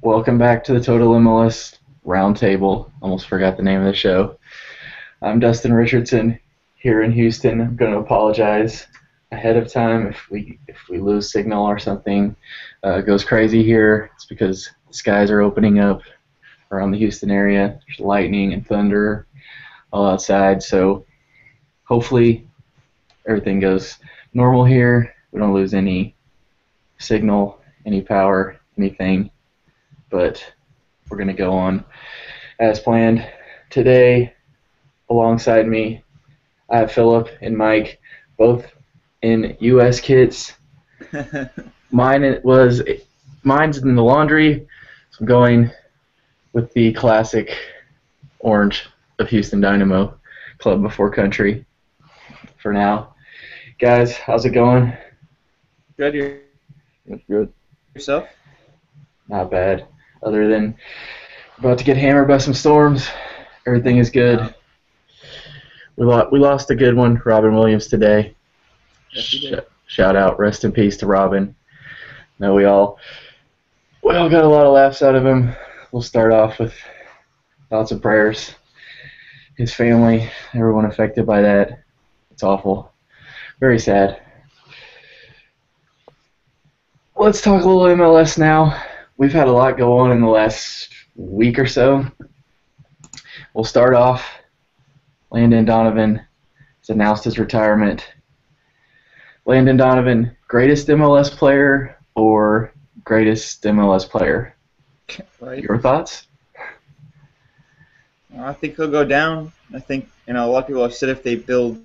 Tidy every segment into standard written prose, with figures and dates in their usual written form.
Welcome back to the Total-MLS Roundtable. Almost forgot the name of the show. I'm Dustin Richardson here in Houston. I'm going to apologize ahead of time if we lose signal or something goes crazy here. It's because the skies are opening up around the Houston area. There's lightning and thunder all outside, so hopefully everything goes normal here. We don't lose any signal, any power, anything. But we're going to go on as planned. Today, alongside me, I have Philip and Mike, both in U.S. kits. Mine's in the laundry, so I'm going with the classic orange of Houston Dynamo, Club Before Country, for now. Guys, how's it going? Good. That's good. Yourself? Not bad. Other than about to get hammered by some storms, everything is good. We lost a good one, Robin Williams, today. Yes, you did. Shout out, rest in peace to Robin. No, we all got a lot of laughs out of him. We'll start off with thoughts and prayers. His family, everyone affected by that. It's awful. Very sad. Let's talk a little MLS now. We've had a lot go on in the last week or so. We'll start off. Landon Donovan has announced his retirement. Landon Donovan, greatest MLS player or greatest MLS player? Right. Your thoughts? I think he'll go down. I think a lot of people have said if they build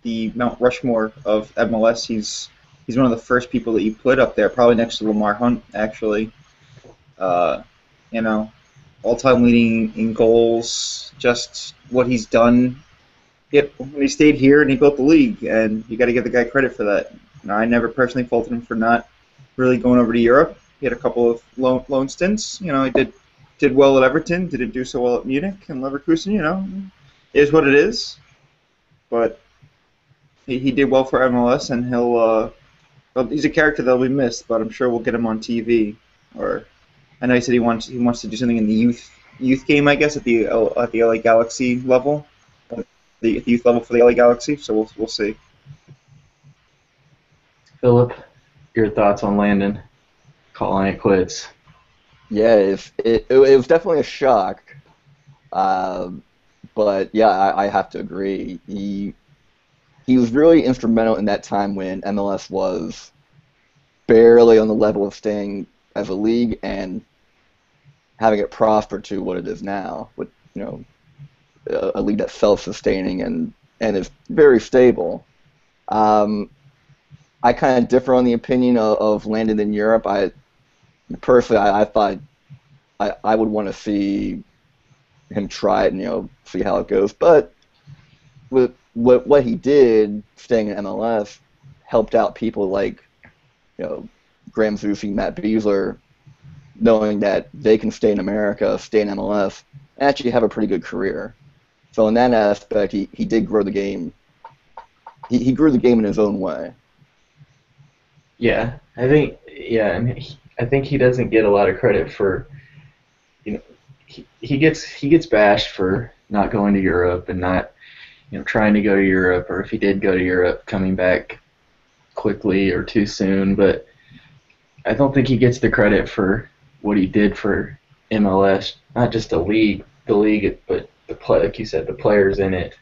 the Mount Rushmore of MLS, he's one of the first people that you put up there, probably next to Lamar Hunt, actually. Uh, you know, all-time leading in goals, just what he's done. When he stayed here and he built the league, and you got to give the guy credit for that. I never personally faulted him for not really going over to Europe. He had a couple of loan stints. He did well at Everton, didn't do so well at Munich and Leverkusen. It is what it is. But he did well for MLS, and he's a character that'll be missed. But I'm sure we'll get him on TV. Or I know he said he wants to do something in the youth game, I guess, at the LA Galaxy level, the youth level for the LA Galaxy. So we'll see. Philip, your thoughts on Landon calling it quits? Yeah, it was definitely a shock. But yeah, I have to agree. He was really instrumental in that time when MLS was barely on the level of staying as a league and having it prosper to what it is now, with a league that's self-sustaining and is very stable. I kind of differ on the opinion of Landon in Europe. Personally, I thought I would want to see him try it and see how it goes. But with what he did, staying in MLS, helped out people like Graham Zusi, Matt Beasler, knowing that they can stay in America, stay in MLS, and actually have a pretty good career. So in that aspect, he did grow the game. He grew the game in his own way. Yeah, I think he doesn't get a lot of credit for, he gets bashed for not going to Europe and not, trying to go to Europe, or if he did go to Europe, coming back quickly or too soon. But I don't think he gets the credit for what he did for MLS, not just the league, but like you said, the players in it,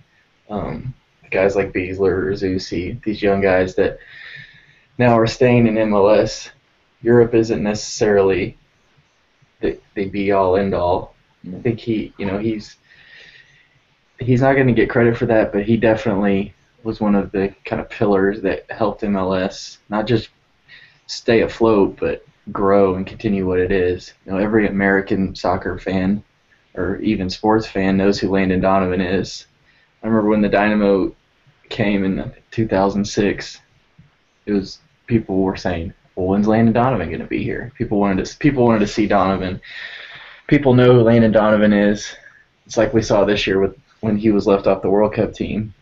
guys like Beasler or Zusi, these young guys that now are staying in MLS. Europe isn't necessarily the be-all, end-all. I think he's not going to get credit for that, but he definitely was one of the kind of pillars that helped MLS not just stay afloat, but grow and continue what it is. Every American soccer fan or even sports fan knows who Landon Donovan is. I remember when the Dynamo came in 2006, people were saying, well, when's Landon Donovan going to be here? People wanted to see Donovan. People know who Landon Donovan is. It's like we saw this year when he was left off the World Cup team.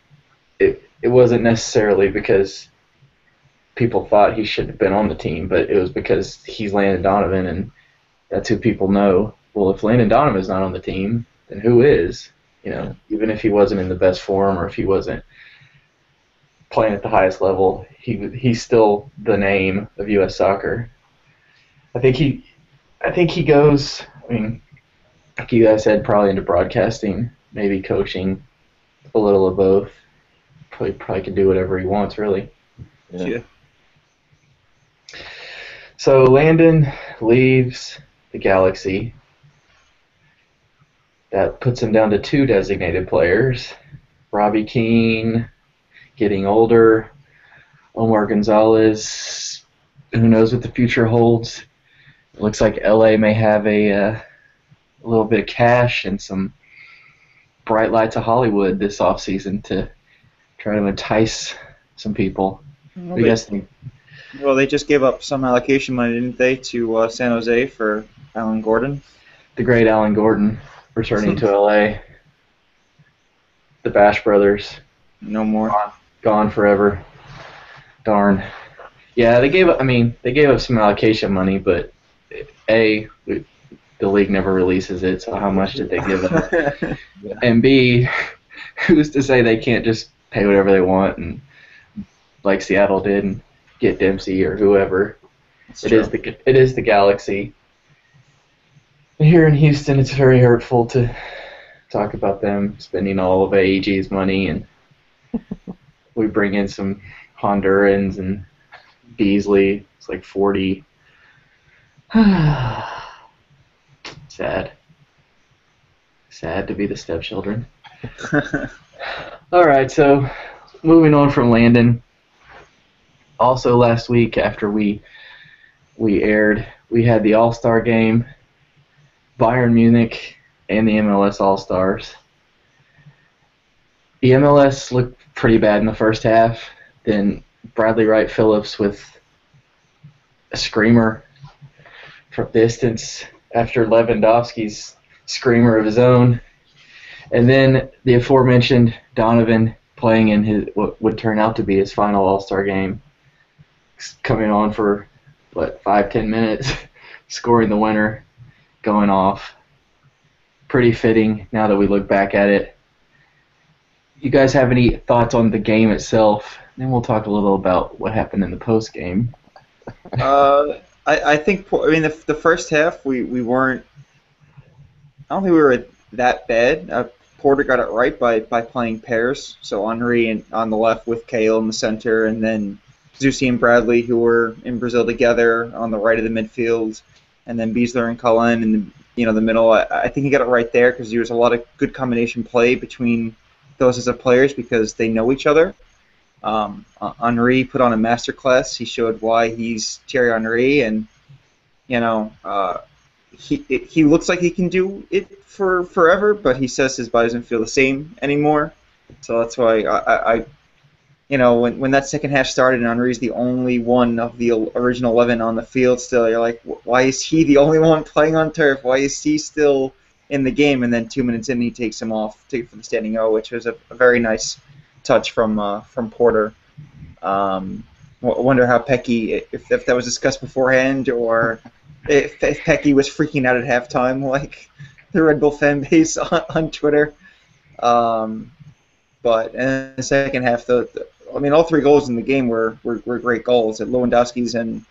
It wasn't necessarily because people thought he should have been on the team, but it was because he's Landon Donovan, and that's who people know. Well, if Landon Donovan's not on the team, then who is? Even if he wasn't in the best form or if he wasn't playing at the highest level, he's still the name of U.S. soccer. I think he goes. I mean, like you guys said, probably into broadcasting, maybe coaching, a little of both. Probably can do whatever he wants, really. Yeah. So Landon leaves the Galaxy. That puts him down to 2 designated players. Robbie Keane, getting older. Omar Gonzalez, who knows what the future holds. It looks like LA may have a little bit of cash and some bright lights of Hollywood this offseason to try to entice some people. What do you guys think? Well, they just gave up some allocation money, didn't they, to San Jose for Alan Gordon? The great Alan Gordon returning to LA. The Bash Brothers. No more. Gone forever. Darn. Yeah, they gave up some allocation money, but A, the league never releases it, so how much did they give up? And B, who's to say they can't just pay whatever they want and like Seattle did and get Dempsey or whoever. It is the Galaxy. Here in Houston, it's very hurtful to talk about them spending all of AEG's money, and we bring in some Hondurans and Beasley. It's like 40. Sad to be the stepchildren. All right, so moving on from Landon. Also last week after we aired, we had the All-Star game, Bayern Munich and the MLS All-Stars. The MLS looked pretty bad in the first half. Then Bradley Wright Phillips with a screamer from distance after Lewandowski's screamer of his own. And then the aforementioned Donovan playing in his what would turn out to be his final All-Star game, coming on for 5-10 minutes, scoring the winner, going off. Pretty fitting now that we look back at it. You guys have any thoughts on the game itself? Then we'll talk a little about what happened in the post game. I think the first half we weren't. I don't think we were that bad. Porter got it right by playing pairs. So Henry on the left with Cahill in the center, and then Zusi and Bradley, who were in Brazil together, on the right of the midfield, and then Beasler and Cullen in the middle. I think he got it right there because there was a lot of good combination play between those as players because they know each other. Henry put on a masterclass. He showed why he's Thierry Henry, and he looks like he can do it for forever, but he says his body doesn't feel the same anymore. So that's why I when that second half started and Henry's the only one of the original 11 on the field still, you're like, why is he the only one playing on turf? Why is he still in the game? And then 2 minutes in, he takes him off for the standing O, which was a very nice touch from Porter. I wonder how Pecky, if that was discussed beforehand, or if Pecky was freaking out at halftime like the Red Bull fan base on Twitter. But in the second half, all 3 goals in the game were great goals. Lewandowski's and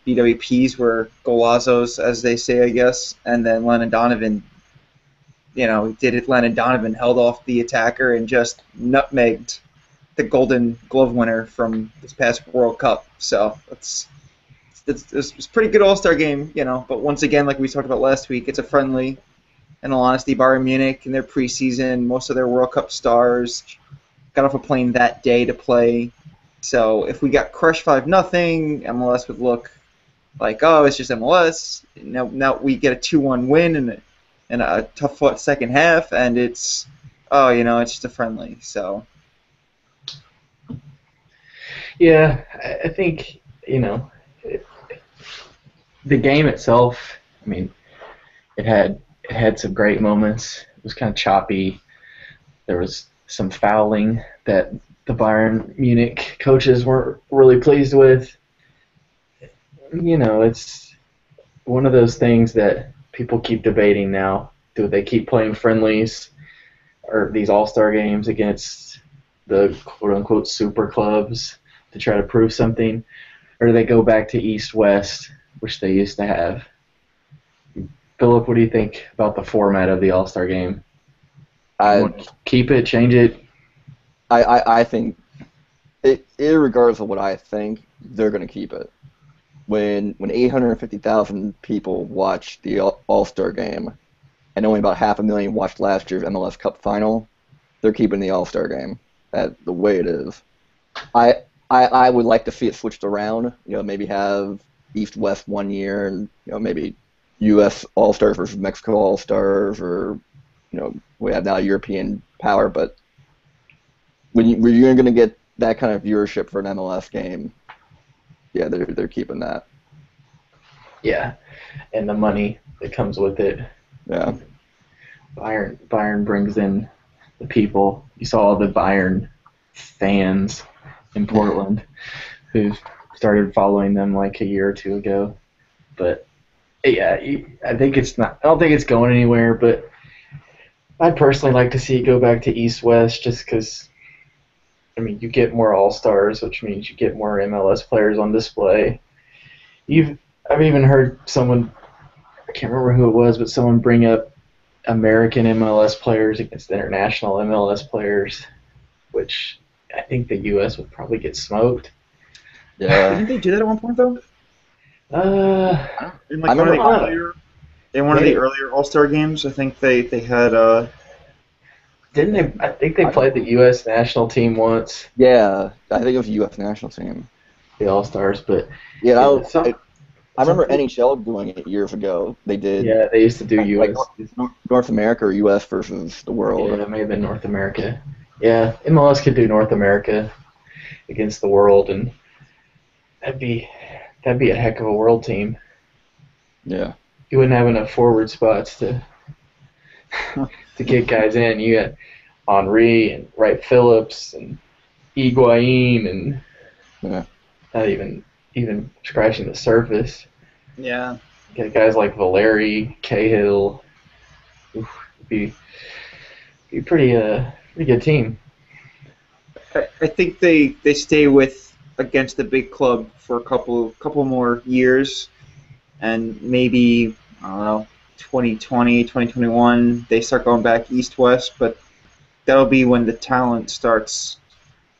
BWP's were golazos, as they say, I guess. And then Landon Donovan, Landon Donovan held off the attacker and just nutmegged the Golden Glove winner from this past World Cup. So it's a pretty good All-Star game, But once again, like we talked about last week, it's a friendly. In all honesty, Bayern Munich in their preseason, most of their World Cup stars got off a plane that day to play. So if we got crushed 5-0, MLS would look like, oh, it's just MLS. Now we get a 2-1 win in a tough second half, and it's just a friendly. So yeah, I think the game itself. I mean, it had some great moments. It was kind of choppy. There was some fouling that the Bayern Munich coaches weren't really pleased with. one of those things that people keep debating now. Do they keep playing friendlies or these all-star games against the quote-unquote super clubs to try to prove something, or do they go back to East-West, which they used to have? Philip, what do you think about the format of the all-star game? I Keep it, change it? I think, irregardless of what I think, they're going to keep it. When 850,000 people watch the All-Star game, and only about 500,000 watched last year's MLS Cup final, they're keeping the All-Star game the way it is. I would like to see it switched around. Maybe have East-West one year, and maybe U.S. All-Stars versus Mexico All-Stars, or we have now European power. But when you're going to get that kind of viewership for an MLS game, yeah, they're keeping that. Yeah, and the money that comes with it. Yeah. Bayern brings in the people. You saw all the Bayern fans in Portland who started following them like a year or two ago. But yeah, I think it's not. I don't think it's going anywhere. But I'd personally like to see it go back to East-West, just because. I mean, you get more All-Stars, which means you get more MLS players on display. I've even heard someone, I can't remember who it was, but someone bring up American MLS players against international MLS players, which I think the U.S. would probably get smoked. Yeah. Didn't they do that at one point though? In like I remember one of the earlier All-Star games, I think they had. Didn't they? I think they played the U.S. national team once. Yeah, I think it was the U.S. national team. The All-Stars, but yeah, I remember NHL doing it years ago. They did. Yeah, they used to do U.S. North America or U.S. versus the world. Yeah, it may have been North America. Yeah, MLS could do North America against the world, and that'd be a heck of a world team. Yeah. You wouldn't have enough forward spots to get guys in. You got Henry and Wright Phillips and Higuain and not even scratching the surface. Yeah. You got guys like Valeri, Cahill. It'd be pretty good team. I think they stay with against the big club for a couple more years, and maybe I don't know. 2020, 2021, they start going back east-west, but that'll be when the talent starts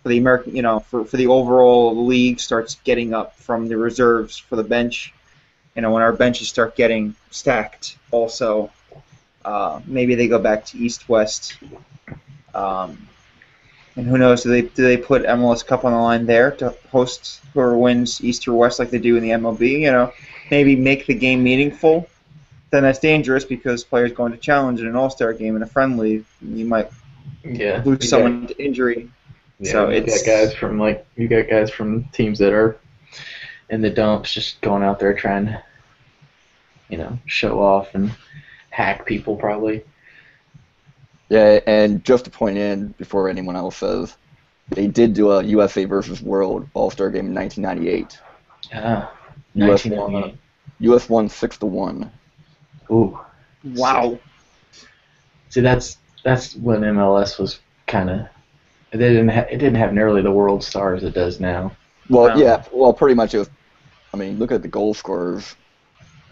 for the American, for the overall league starts getting up from the reserves for the bench. When our benches start getting stacked also, maybe they go back to east-west. And who knows, do they put MLS Cup on the line there to host whoever wins east or west like they do in the MLB? Maybe make the game meaningful. Then that's dangerous because players going to challenge in an all-star game in a friendly, you might lose someone to injury. Yeah, so you got guys from teams that are in the dumps, just going out there trying to, show off and hack people probably. Yeah, and just to point in before anyone else says, they did do a USA versus World All-Star game in 1998. Ah, 1998. US won 6-1. Ooh. Wow. See, that's when MLS was kind of. It didn't have nearly the world stars it does now. Well, yeah. Well, pretty much. Look at the goal scorers.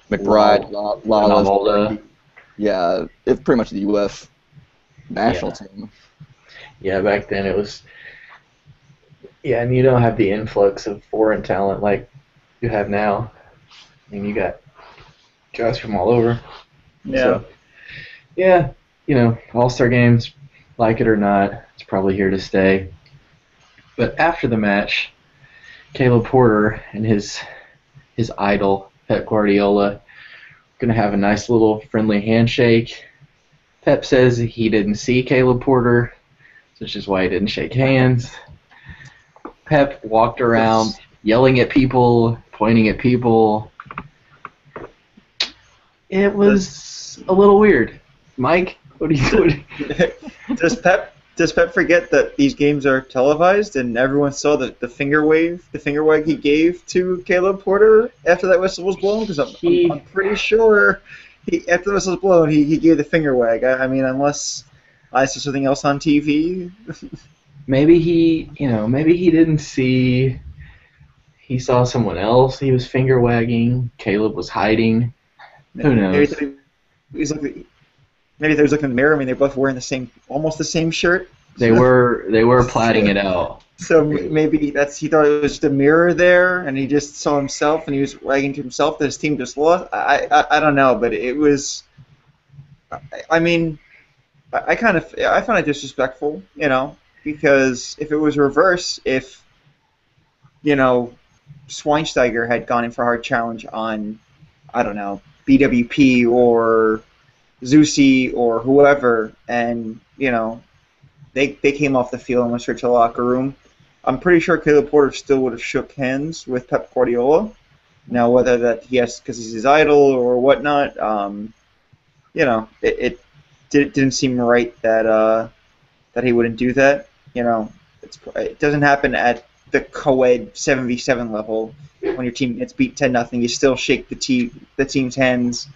McBride, Lawless. Yeah, it's pretty much the U.S. national team. Yeah, back then it was. Yeah, and you don't have the influx of foreign talent like you have now. I mean, you got guys from all over. Yeah. So, yeah, All-Star games, like it or not, it's probably here to stay. But after the match, Caleb Porter and his idol, Pep Guardiola, going to have a nice little friendly handshake. Pep says he didn't see Caleb Porter, which is why he didn't shake hands. Pep walked around yelling at people, pointing at people. It was a little weird. Mike, what do you think? Does Pep Does Pep forget that these games are televised and everyone saw the finger wag he gave to Caleb Porter after that whistle was blown? Because I'm He pretty sure after the whistle was blown, he gave the finger wag. I mean, unless I saw something else on TV. maybe he didn't see. He saw someone else. He was finger wagging. Caleb was hiding. Who Maybe knows? he was looking. Maybe they was looking in the mirror. I mean, they're both wearing almost the same shirt. They were plotting it out. So maybe he thought it was just a mirror there, and he just saw himself, and he was wagging to himself that his team just lost. I don't know, but it was. I mean, I found it disrespectful, because if it was reverse, if Schweinsteiger had gone in for a hard challenge on, I don't know, BWP or Zusi or whoever, and they came off the field and went straight to the locker room, I'm pretty sure Caleb Porter still would have shook hands with Pep Guardiola. Now, whether that because he's his idol or whatnot, it didn't seem right that he wouldn't do that. It doesn't happen at the co-ed 7v7 level. When your team gets beat 10-0, you still shake the team's hands.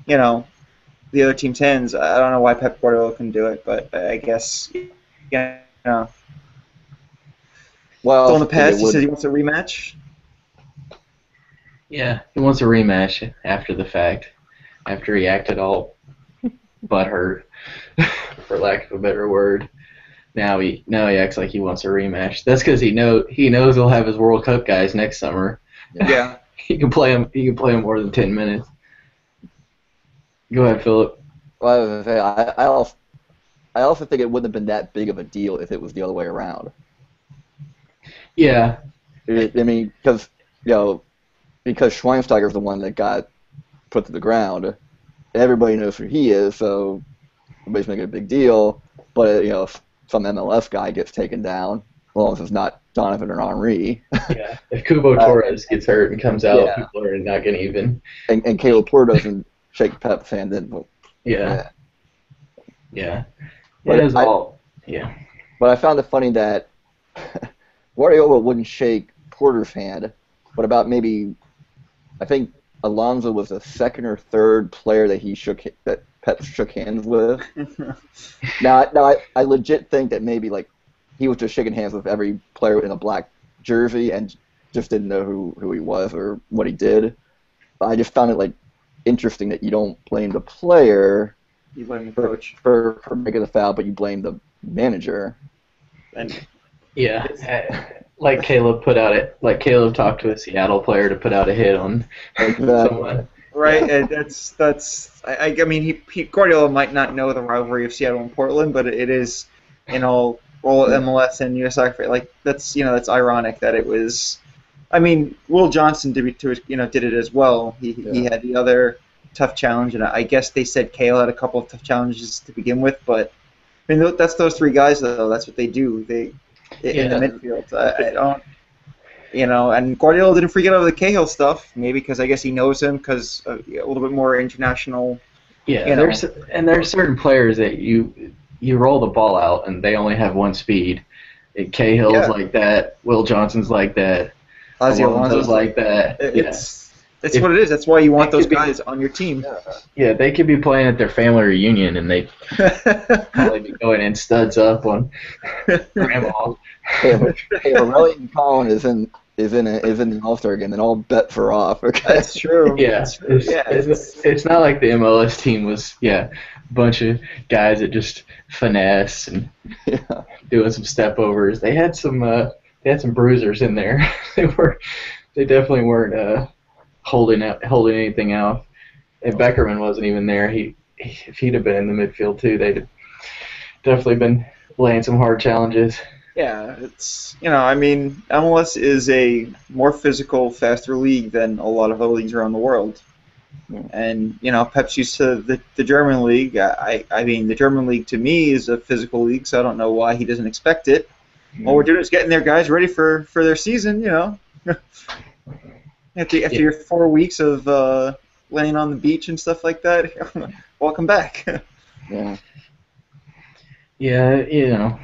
The other team's hands. I don't know why Pep Guardiola can do it, but I guess Still in the past, he says he wants a rematch. Yeah, he wants a rematch after the fact, after he acted all butthurt, for lack of a better word. Now he acts like he wants a rematch. That's because he knows he'll have his World Cup guys next summer. Yeah. He can play him. He can play him more than 10 minutes. Go ahead, Philip. Well, I was gonna say, I also think it wouldn't have been that big of a deal if it was the other way around. Yeah. I mean, because Schweinsteiger's the one that got put to the ground. Everybody knows who he is, so nobody's making a big deal. But if some MLS guy gets taken down, as long as it's not Donovan or Henry. Yeah. If Kubo Torres gets hurt and comes out, Yeah. people are not going to even. And Caleb Porter doesn't shake Pep's hand, then. Well, Yeah. Yeah. But It is all. Yeah. But I found it funny that Guardiola wouldn't shake Porter's hand, but about maybe, I think Alonso was the second or third player that Pep shook hands with. Now I legit think that maybe he was just shaking hands with every player in a black jersey and just didn't know who he was or what he did. I just found it interesting that you don't blame the player. You blame the coach for making the foul, but you blame the manager. And Yeah. Like Caleb talked to a Seattle player to put out a hit on someone. right, and that's. I mean, Guardiola might not know the rivalry of Seattle and Portland, but it is, all MLS and US soccer. That's ironic that it was. I mean, Will Johnson did it as well. He had the other tough challenge, and I guess they said Kale had a couple of tough challenges to begin with, but I mean that's those three guys though. That's what they do. In the midfield. I don't, and Guardiola didn't forget over the Cahill stuff. Maybe because I guess he knows him because a little bit more international. Yeah, there's certain players that you roll the ball out and they only have one speed. Cahill's like that. Will Johnson's like that. Alonso's like that. It's what it is. That's why you want those guys on your team. Yeah, they could be playing at their family reunion and they probably be going in studs up on grandma. Relly and Colin is in the All-Star game, and all bets are off. Okay? That's true. Yeah, it's not like the MLS team was a bunch of guys that just finesse and doing some step overs. They had some bruisers in there. They definitely weren't holding anything out. And Beckerman wasn't even there. If he'd have been in the midfield too, they'd definitely been laying some hard challenges. Yeah, it's I mean, MLS is a more physical, faster league than a lot of other leagues around the world. And Pep's used to the German league. I mean, the German league to me is a physical league, so I don't know why he doesn't expect it. All we're doing is getting their guys ready for their season. After your 4 weeks of laying on the beach and stuff like that, welcome back. Yeah. Yeah,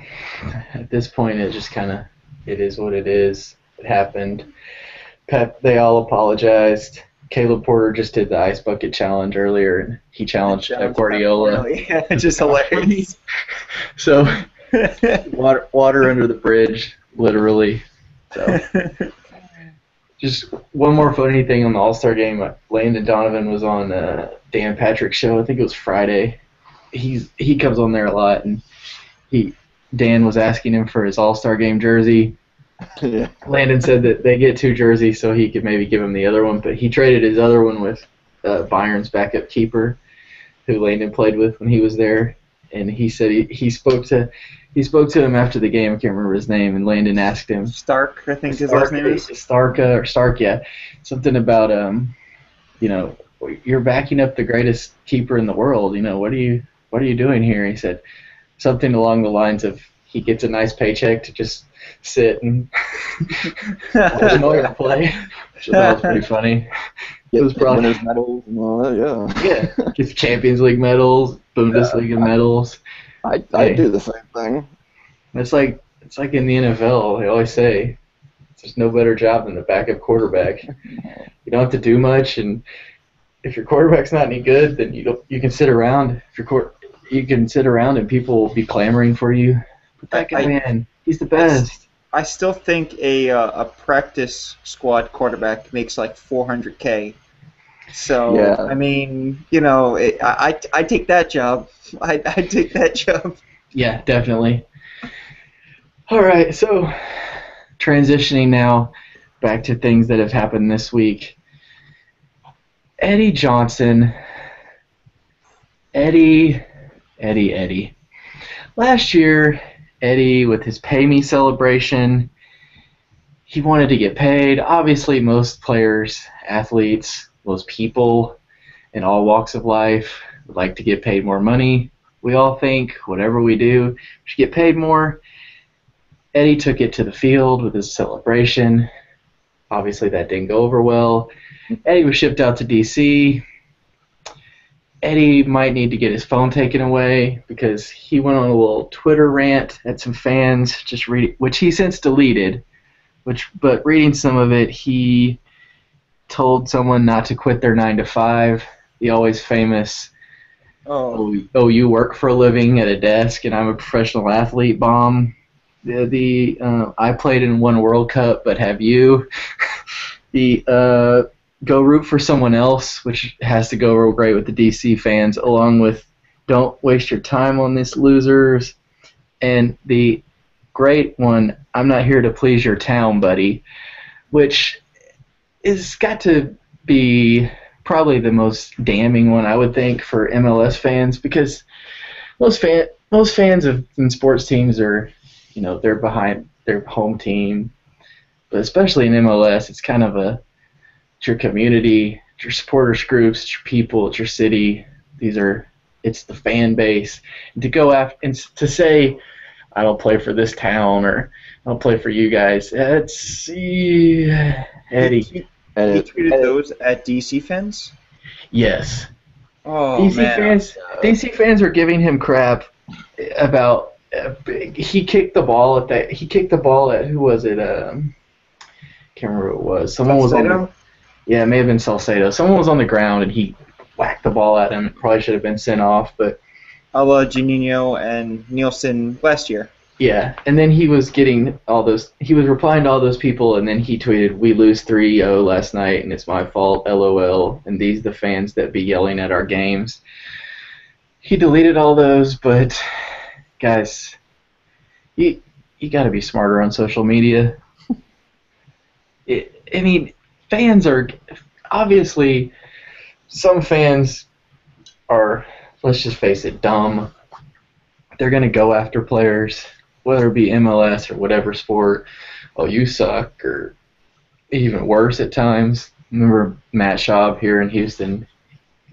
at this point it just kind of it is what it is. It happened. Pep, they all apologized. Caleb Porter just did the ice bucket challenge earlier, and he challenged Challenge Pep Guardiola. Guardiola. Yeah, just hilarious. So water under the bridge, literally. So just one more funny thing on the All-Star game. Landon Donovan was on Dan Patrick's show. I think it was Friday. He comes on there a lot, and Dan was asking him for his All-Star game jersey. Yeah. Landon said that they get 2 jerseys, so he could maybe give him the other one, but he traded his other one with Bayern's backup keeper, who Landon played with when he was there, and he said he spoke to him after the game. I can't remember his name, and Landon asked him Stark, I think his last name is. Stark, yeah, something about you're backing up the greatest keeper in the world. What are you doing here? He said something along the lines of he gets a nice paycheck to just sit and watch Neuer play. So that was pretty funny. It was probably winners medals and all that, yeah. Yeah, gets Champions League medals, Bundesliga medals. I do the same thing. It's like in the NFL. They always say there's no better job than the backup quarterback. You don't have to do much, and if your quarterback's not any good, then you can sit around. You can sit around and people will be clamoring for you. But that guy, man, he's the best. I still think a practice squad quarterback makes like $400K. So Yeah. I mean, I take that job. I take that job. Yeah, definitely. All right, so transitioning now back to things that have happened this week. Eddie Johnson. Eddie. Last year, Eddie, with his pay me celebration, he wanted to get paid. Obviously, most players, athletes, most people in all walks of life would like to get paid more money. We all think whatever we do, we should get paid more. Eddie took it to the field with his celebration. Obviously, that didn't go over well. Eddie was shipped out to D.C. Eddie might need to get his phone taken away because he went on a little Twitter rant at some fans, which he since deleted. But reading some of it, he told someone not to quit their 9 to 5. The always famous, you work for a living at a desk and I'm a professional athlete bomb. I played in one World Cup, but have you? The go root for someone else, which has to go real great with the DC fans, along with don't waste your time on these losers, and the great one, I'm not here to please your town, buddy, which is got to be probably the most damning one, I would think, for MLS fans, because most fans in sports teams are, they're behind their home team, but especially in MLS, it's kind of it's your community, it's your supporters groups, it's your people, it's your city. It's the fan base. And to go after and to say, I don't play for this town or I don't play for you guys. Eddie. He tweeted those at DC fans. Yes. Oh DC man. DC fans are giving him crap about. He kicked the ball at who was it? Can't remember who it was. Someone was on. Yeah, it may have been Salcedo. Someone was on the ground and he whacked the ball at him. It probably should have been sent off, but. A la Juninho and Nielsen last year. Yeah, and then he was getting all those. He was replying to all those people, and then he tweeted, "We lose 3-0 last night, and it's my fault. LOL." And these the fans that be yelling at our games. He deleted all those, but guys, you got to be smarter on social media. Fans are obviously some fans are. Let's just face it, dumb. They're going to go after players, whether it be MLS or whatever sport. Oh, you suck, or even worse at times. Remember Matt Schaub here in Houston,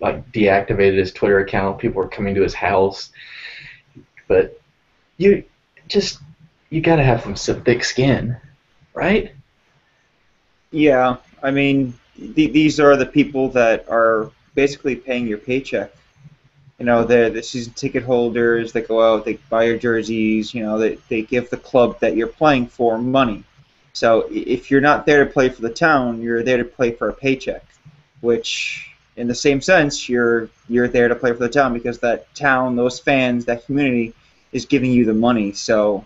deactivated his Twitter account. People were coming to his house. But you got to have some thick skin, right? Yeah, I mean, these are the people that are basically paying your paycheck. the season ticket holders that go out, they buy your jerseys, they give the club that you're playing for money. So if you're not there to play for the town, you're there to play for a paycheck, which in the same sense, you're there to play for the town because that town, those fans, that community is giving you the money. So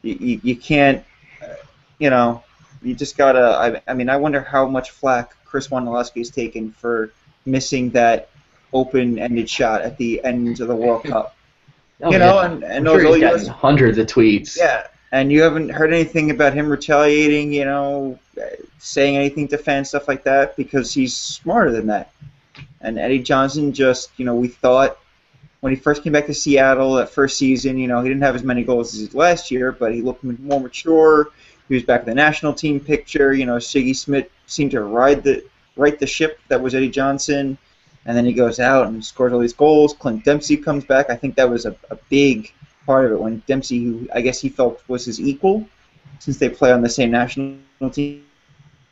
you can't, you know, you just gotta. I mean, I wonder how much flack Chris Wondolowski has taken for missing that open-ended shot at the end of the World Cup. Oh yeah, And I'm those sure all he's gotten U.S. hundreds of tweets. Yeah, and you haven't heard anything about him retaliating, saying anything to fans, stuff like that, because he's smarter than that. And Eddie Johnson just, we thought when he first came back to Seattle that first season, he didn't have as many goals as last year, but he looked more mature. He was back in the national team picture. Siggy Smith seemed to right the ship that was Eddie Johnson. And then he goes out and scores all these goals. Clint Dempsey comes back. I think that was a big part of it when Dempsey, who I guess he felt was his equal, since they play on the same national team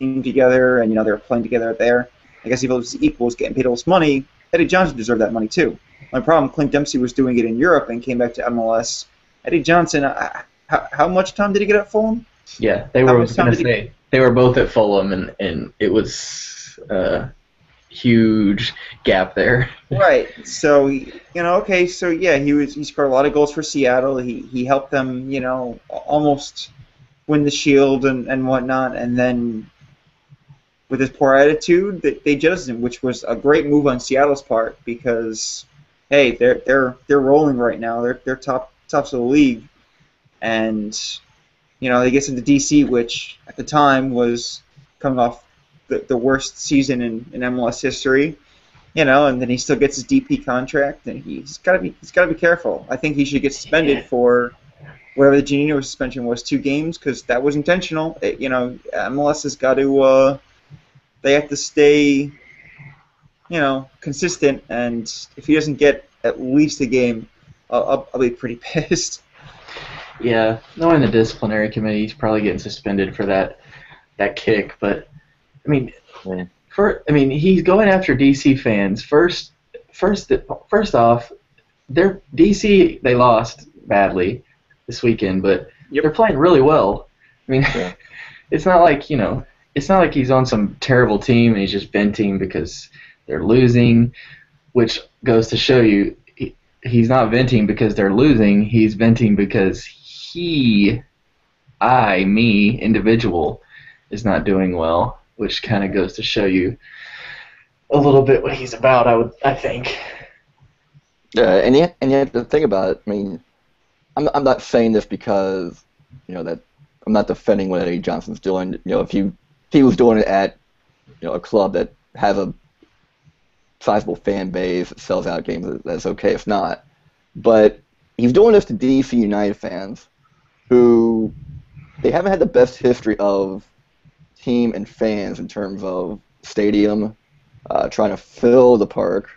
together and, they were playing together there. I guess he felt his equal was getting paid all this money. Eddie Johnson deserved that money too. My problem, Clint Dempsey was doing it in Europe and came back to MLS. Eddie Johnson, how much time did he get at Fulham? Yeah, they were. I was going to say they were both at Fulham, and it was a huge gap there. Right. So okay. So yeah, he scored a lot of goals for Seattle. He helped them, almost win the Shield and whatnot. And then with his poor attitude, they jettisoned him, which was a great move on Seattle's part because hey, they're rolling right now. They're tops of the league, and they get into DC, which at the time was coming off the worst season in MLS history. And then he still gets his DP contract, and he's got to be careful. I think he should get suspended for whatever the Gennino suspension was, 2 games, because that was intentional. MLS has got to they have to stay consistent, and if he doesn't get at least a game, I'll be pretty pissed. Yeah, knowing the disciplinary committee, he's probably getting suspended for that kick. But I mean, he's going after DC fans. First off, DC they lost badly this weekend, but they're playing really well. I mean, it's not like he's on some terrible team and he's just venting because they're losing, which goes to show you he's not venting because they're losing. He's venting because individual, is not doing well, which kind of goes to show you a little bit what he's about. I think. Yeah, and you have to think about it. I mean, I'm not saying this because that I'm not defending what Eddie Johnson's doing. If he was doing it at a club that has a sizable fan base that sells out games, that's okay if not. But he's doing this to DC United fans who they haven't had the best history of team and fans in terms of stadium, trying to fill the park,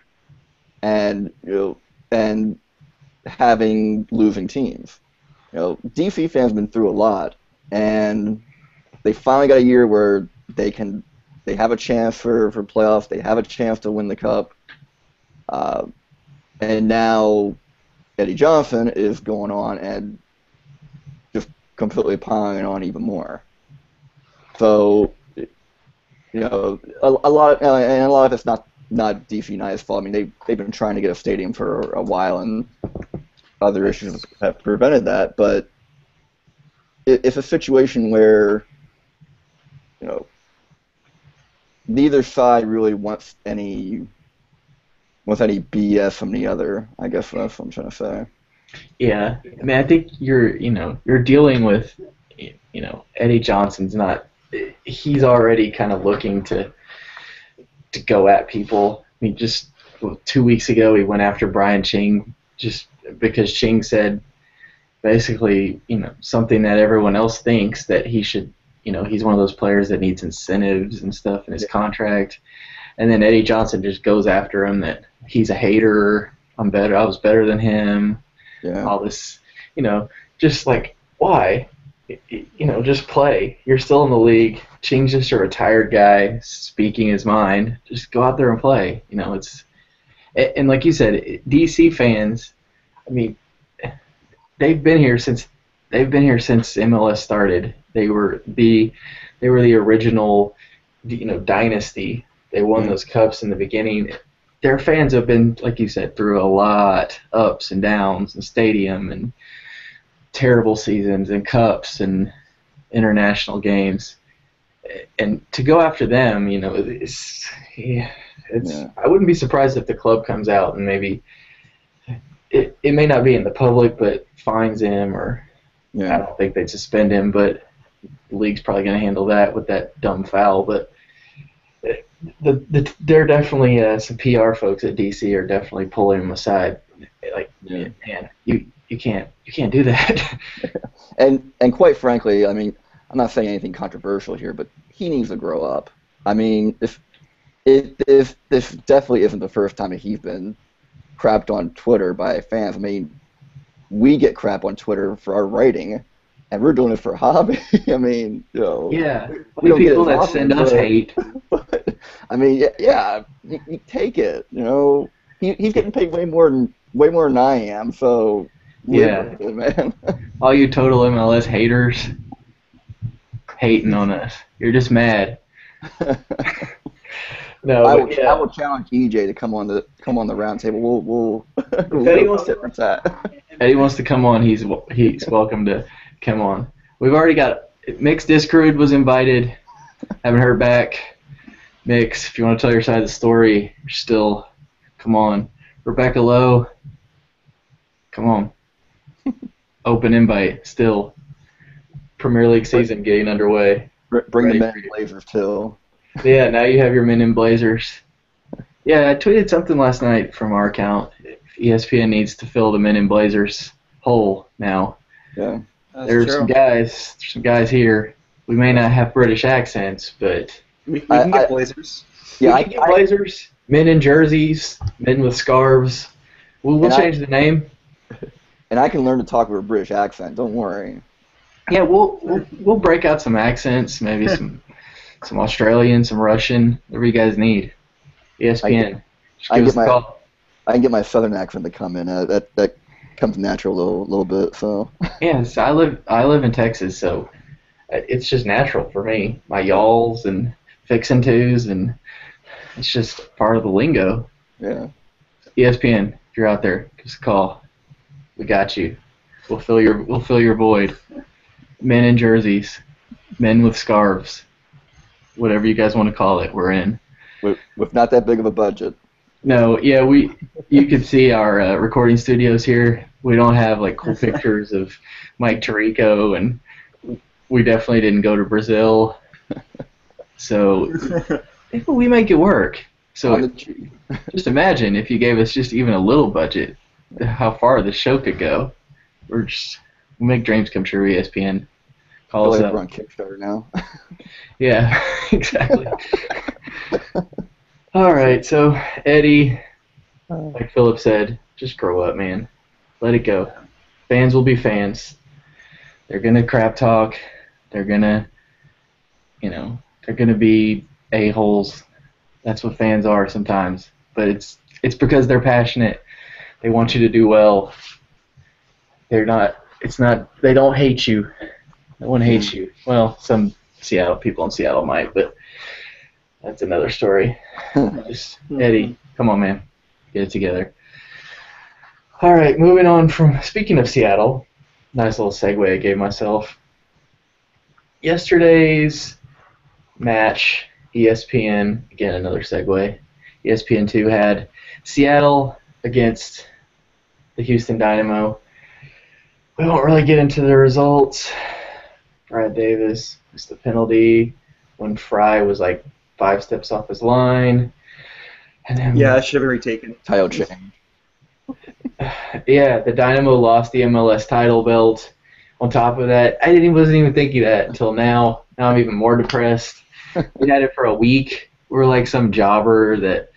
and and having losing teams. DC fans have been through a lot, and they finally got a year where they have a chance for playoffs. They have a chance to win the cup, and now Eddie Johnson is going on and just completely piling on even more. So, a lot of it's not DC United's fault. I mean, they've been trying to get a stadium for a while, and other issues have prevented that. But it's a situation where neither side really wants any BS from the other. I guess that's what I'm trying to say. Yeah, I mean, I think you're dealing with, Eddie Johnson's not. He's already kind of looking to go at people. I mean, just 2 weeks ago he went after Brian Ching just because Ching said basically, something that everyone else thinks that he should. He's one of those players that needs incentives and stuff in his contract. And then Eddie Johnson just goes after him that he's a hater. I was better than him. Yeah. All this, just like, why? Just play. You're still in the league. Ching's just a retired guy speaking his mind. Just go out there and play. And like you said, DC fans, I mean, they've been here since MLS started. They were the original, dynasty. They won those cups in the beginning. Their fans have been, like you said, through a lot ups and downs, and stadium and terrible seasons and cups and international games. And to go after them, I wouldn't be surprised if the club comes out and maybe it may not be in the public, but fines him, or I don't think they'd suspend him, but the league's probably going to handle that with that dumb foul. But they're definitely some PR folks at DC are definitely pulling him aside. Like, man, you can't do that. And quite frankly, I mean, I'm not saying anything controversial here, but he needs to grow up. I mean, if this definitely isn't the first time that he's been crapped on Twitter by fans. I mean, we get crap on Twitter for our writing, and we're doing it for a hobby. I mean, Yeah, we don't people get it that send us hate. But, I mean, you take it. He's getting paid way more than I am. So live with it, man. All you Total MLS haters hating on us. You're just mad. No, I will challenge EJ to come on the roundtable. We'll Eddie wants to come on. He's welcome to come on. We've already got Mix Discrude was invited. Haven't heard back. Mix, if you want to tell your side of the story, you're still come on. Rebecca Lowe, come on. Open invite still. Premier League season getting underway. Bring the Men in Blazers too. Yeah, now you have your Men in Blazers. Yeah, I tweeted something last night from our account. ESPN needs to fill the Men in Blazers hole now. Yeah, there's some guys here. We may not have British accents, but we can get Blazers. Yeah, we can get Blazers. Men in jerseys, men with scarves. We'll change the name. And I can learn to talk with a British accent. Don't worry. Yeah, we'll break out some accents, maybe some Australian, some Russian, whatever you guys need. ESPN. I can get my southern accent to come in. That comes natural a little bit. So. Yes, I live in Texas, so it's just natural for me. My y'alls and fixin' twos, and it's just part of the lingo. Yeah. ESPN, if you're out there, give us a call. We got you. We'll fill your void. Men in jerseys, men with scarves, whatever you guys want to call it, we're in. With not that big of a budget. No, yeah, you could see our recording studios here. We don't have like cool pictures of Mike Tirico, and we definitely didn't go to Brazil. So we make it work. So just imagine if you gave us just even a little budget, how far the show could go. We make dreams come true, ESPN. Call us up. We're on Kickstarter now. Yeah, exactly. All right, so Eddie, like Philip said, just grow up, man. Let it go. Fans will be fans. They're gonna crap talk. They're gonna be a-holes. That's what fans are sometimes. But it's because they're passionate. They want you to do well. They don't hate you. No one hates you. Well, some people in Seattle might, but that's another story. Just, Eddie, come on, man. Get it together. All right, moving on from, speaking of Seattle, nice little segue I gave myself. Yesterday's match, ESPN, again, another segue. ESPN2 had Seattle against the Houston Dynamo. We won't really get into the results. Brad Davis missed the penalty when Fry was like 5 steps off his line. And then, yeah, that should have been retaken. Title change. Yeah, the Dynamo lost the MLS title belt. On top of that, wasn't even thinking that until now. Now I'm even more depressed. We had it for a week. We're like some jobber that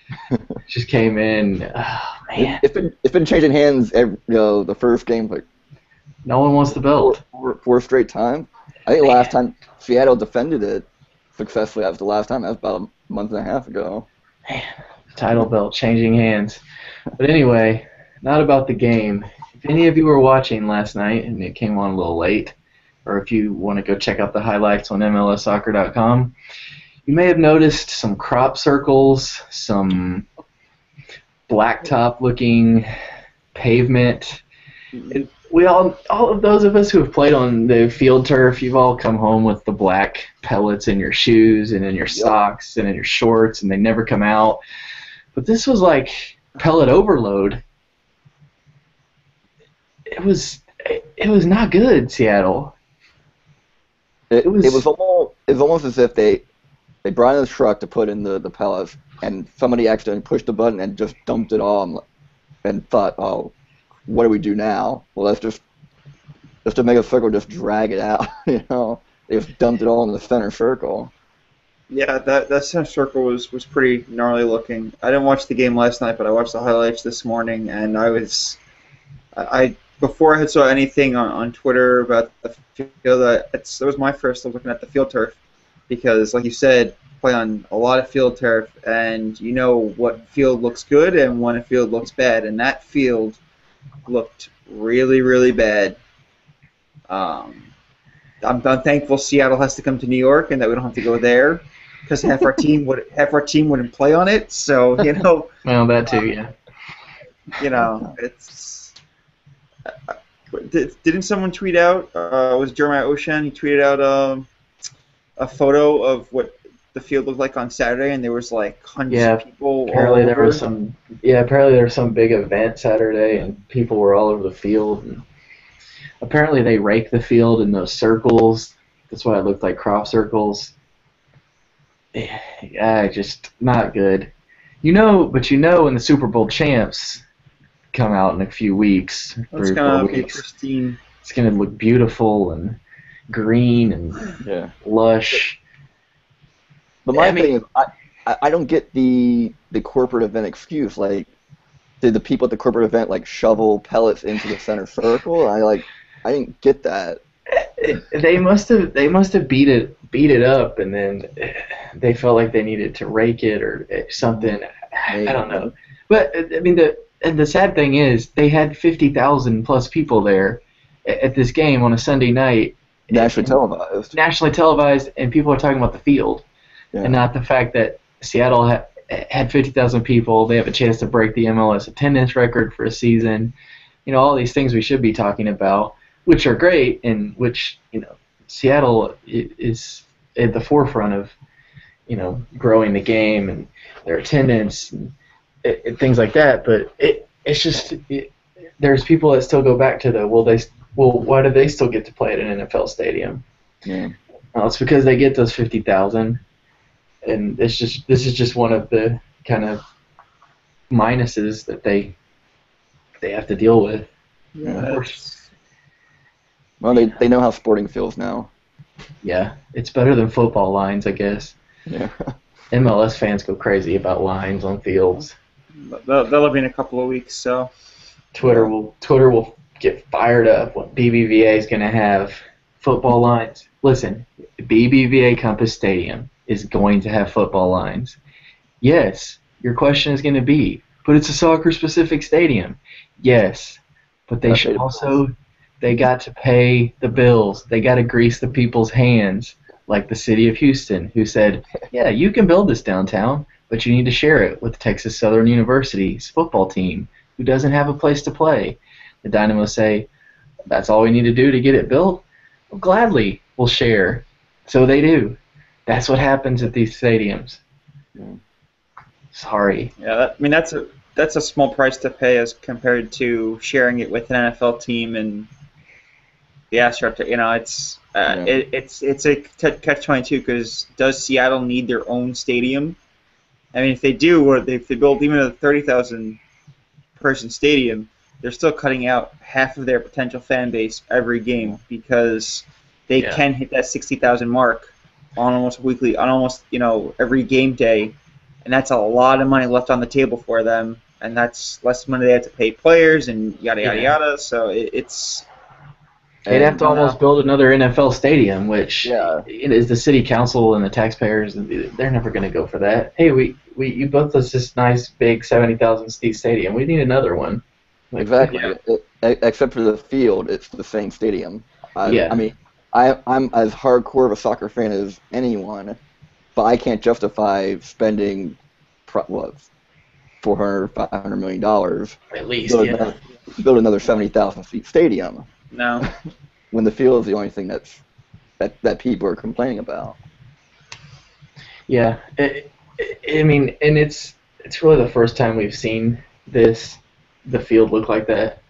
just came in. Oh, man. It's been changing hands the first game, like no one wants the belt. Four straight time. I think the last time Seattle defended it successfully, that was the last time. That was about a month and a half ago. Man, Title belt changing hands. But anyway, not about the game. If any of you were watching last night and it came on a little late, or if you want to go check out the highlights on MLSsoccer.com, you may have noticed some crop circles, some blacktop-looking pavement. We all of those of us who have played on the field turf, you've all come home with the black pellets in your shoes and in your socks and in your shorts, and they never come out. But this was like pellet overload. It was not good, Seattle. It was almost as if they brought in a truck to put in the pellets, and somebody accidentally pushed the button and just dumped it on, and thought, oh, what do we do now? Well, let's just to make a circle, just drag it out. You know, they just dumped it all in the center circle. Yeah, that center circle was pretty gnarly looking. I didn't watch the game last night, but I watched the highlights this morning, and I before I had saw anything on Twitter about the field, that was my first looking at the field turf, because like you said, play on a lot of field turf, and you know what field looks good and when a field looks bad, and that field looked really, really bad. I'm thankful Seattle has to come to New York and that we don't have to go there, because half our team wouldn't play on it. So you know. Well, that too, yeah. You know, it's. Didn't someone tweet out? Was Jeremiah Oshan? He tweeted out a photo of what the field looked like on Saturday, and there was like hundreds of people. Apparently there was some. Yeah, apparently there was some big event Saturday, and people were all over the field. And apparently they rake the field in those circles. That's why it looked like crop circles. Yeah, just not good. You know, but when the Super Bowl champs come out in a few weeks, 3 or 4 weeks, pristine. It's gonna look beautiful and green and lush. But my thing is, I don't get the corporate event excuse. Like, did the people at the corporate event like shovel pellets into the center circle? I didn't get that. They must have beat it up, and then they felt like they needed to rake it or something. I don't know. But I mean, the sad thing is they had 50,000 plus people there at this game on a Sunday night. Nationally televised, and people are talking about the field, and not the fact that Seattle had 50,000 people. They have a chance to break the MLS attendance record for a season. You know, all these things we should be talking about, which are great, and which, you know, Seattle is at the forefront of, you know, growing the game and their attendance and things like that. But it's just there's people that still go back to why do they still get to play at an NFL stadium? Yeah. Well, it's because they get those 50,000, and this is just one of the kind of minuses that they have to deal with. Yeah. Well, they know how sporting feels now. Yeah, it's better than football lines, I guess. Yeah. MLS fans go crazy about lines on fields. That'll be in a couple of weeks, so. Twitter will get fired up when BBVA is going to have football lines. Listen, BBVA Compass Stadium is going to have football lines. Yes, your question is going to be, but it's a soccer-specific stadium. Yes, but they should also, they got to pay the bills. They got to grease the people's hands, like the city of Houston, who said, yeah, you can build this downtown, but you need to share it with Texas Southern University's football team, who doesn't have a place to play. The Dynamo say, that's all we need to do to get it built? Well, gladly, we'll share. So they do. That's what happens at these stadiums. Sorry. Yeah, that's a small price to pay as compared to sharing it with an NFL team and the Astros. You know, it's a catch-22, because does Seattle need their own stadium? I mean, if they do, or if they build even a 30,000 person stadium, they're still cutting out half of their potential fan base every game, because they can hit that 60,000 mark on almost every game day, and that's a lot of money left on the table for them, and that's less money they have to pay players and yada yada yada. So it's They'd have to I almost know. build another NFL stadium, which Yeah. it is the city council and the taxpayers. They're never going to go for that. Hey, you built us this nice big 70,000 seat stadium. We need another one. Like, Exactly. Except for the field, it's the same stadium. I yeah, mean, I'm as hardcore of a soccer fan as anyone, but I can't justify spending what 400, $500 million at least, build yeah. another, build another 70,000 seat stadium No. when the field is the only thing that people are complaining about. Yeah, I mean, and it's really the first time we've seen the field look like that.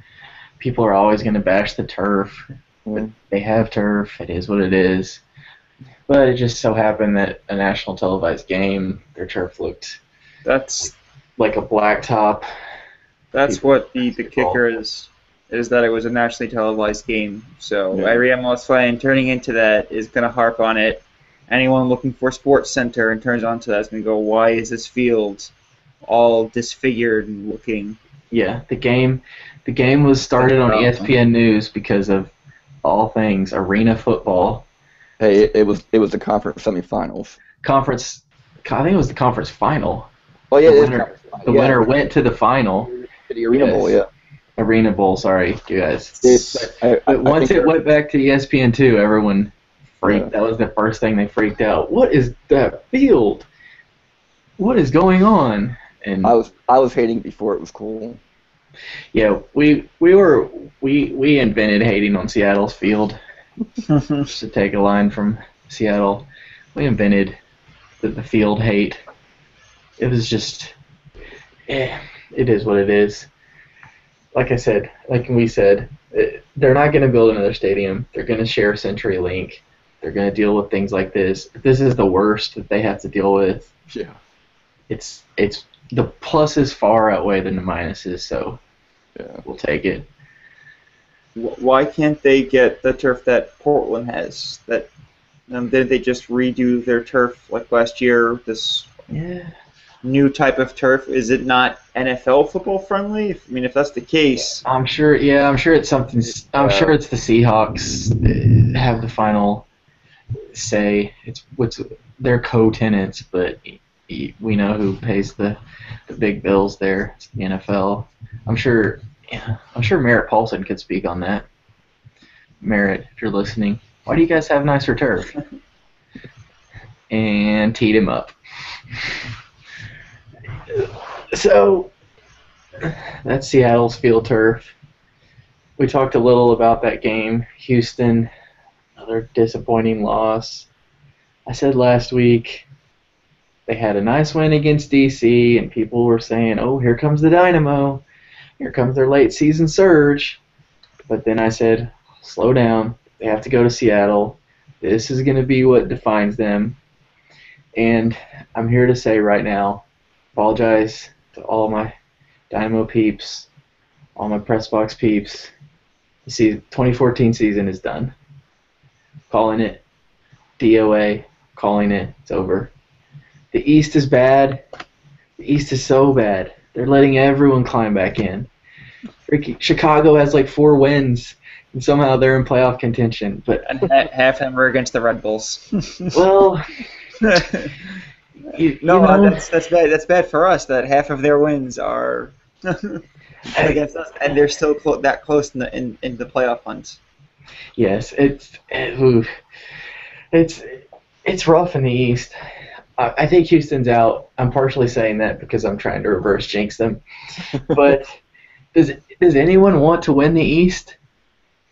People are always going to bash the turf, but Mm. they have turf. It is what it is. But it just so happened that a national televised game, their turf looked That's like a blacktop. that's People what the basketball. kicker is that it was a nationally televised game. So Yeah. every MLS fan turning into that is going to harp on it. Anyone looking for Sports Center and turns onto that is going to go, why is this field all disfigured and looking? Yeah, the game was started on ESPN News because of all things arena football. Hey, it was the conference semifinals. Conference, I think it was the conference final. Oh yeah, The it is winner, conference final. the Yeah, winner went to the final. the Arena Bowl. Yes. Yeah. Arena Bowl, sorry, you guys. It's, But I once think it went back to ESPN2, everyone freaked. Yeah. That was the first thing they freaked out. What is that field? What is going on? And I was hating before it was cool. yeah, we invented hating on Seattle's field. Just to take a line from Seattle, we invented the field hate. It was just, it is what it is. Like I said, like we said, they're not going to build another stadium. They're going to share CenturyLink. They're going to deal with things like this. If this is the worst that they have to deal with, Yeah. it's the pluses far outweigh than the minuses. So Yeah. we'll take it. Why can't they get the turf that Portland has? That didn't they just redo their turf like last year? This Yeah. new type of turf, is it not NFL football friendly? I mean, if that's the case, I'm sure. Yeah, I'm sure it's something. I'm sure it's the Seahawks have the final say. It's what's their co-tenants, but we know who pays the big bills there. It's the NFL. I'm sure. Yeah, I'm sure Merritt Paulson could speak on that. Merritt, if you're listening, why do you guys have nicer turf? And teed him up. So that's Seattle's field turf. We talked a little about that game. Houston, another disappointing loss. I said last week they had a nice win against DC, and people were saying, oh, here comes the Dynamo. Here comes their late season surge. But then I said, slow down. They have to go to Seattle. This is going to be what defines them. And I'm here to say right now, apologize to all my Dynamo peeps, all my press box peeps. You see, 2014 season is done. Calling it. DOA, calling it. It's over. The East is bad. The East is so bad. They're letting everyone climb back in. Freaking Chicago has like 4 wins, and somehow they're in playoff contention. But and half them are against the Red Bulls. well, you know, that's bad. That's bad for us. That half of their wins are against us, and they're still that close in the playoff hunt. yes, it's rough in the East. I think Houston's out. I'm partially saying that because I'm trying to reverse jinx them. But does anyone want to win the East?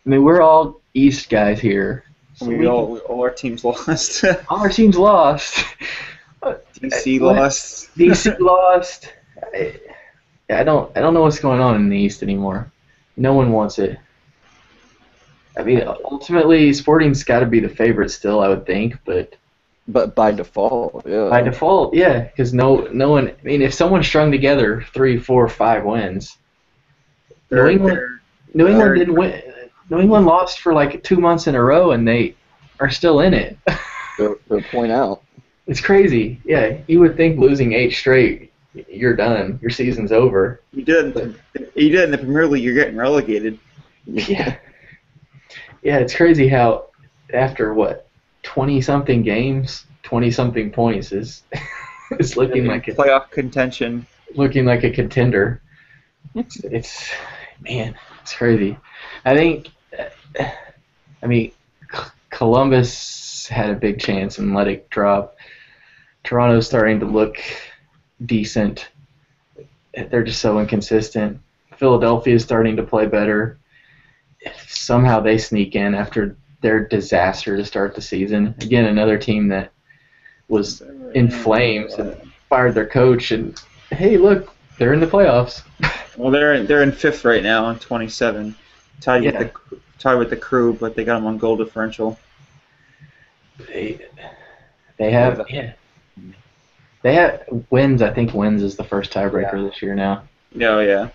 I mean, we're all East guys here. So All our teams lost. all our teams lost. DC lost. DC lost. I don't know what's going on in the East anymore. No one wants it. I mean, ultimately, Sporting's got to be the favorite still, I would think, but by default, yeah. by default, yeah, because no one. I mean, if someone strung together 3, 4, 5 wins, New England didn't win. New England lost for like 2 months in a row, and they are still in it. They'll point out. It's crazy. Yeah, you would think losing 8 straight, you're done. Your season's over. You did in the Premier League. You're getting relegated. Yeah. Yeah, it's crazy how after what 20-something games, 20-something points is is looking In like playoff contention. a contender. It's man, it's crazy. I think, I mean, Columbus had a big chance and let it drop. Toronto's starting to look decent. They're just so inconsistent. Philadelphia is starting to play better. If somehow they sneak in after their disaster to start the season. Again, another team that was in flames and fired their coach. And hey, look, they're in the playoffs. Well, they're in fifth right now on 27, tied Yeah. with the Crew, but they got them on goal differential. They have They have wins. I think wins is the first tiebreaker this year now. Oh yeah.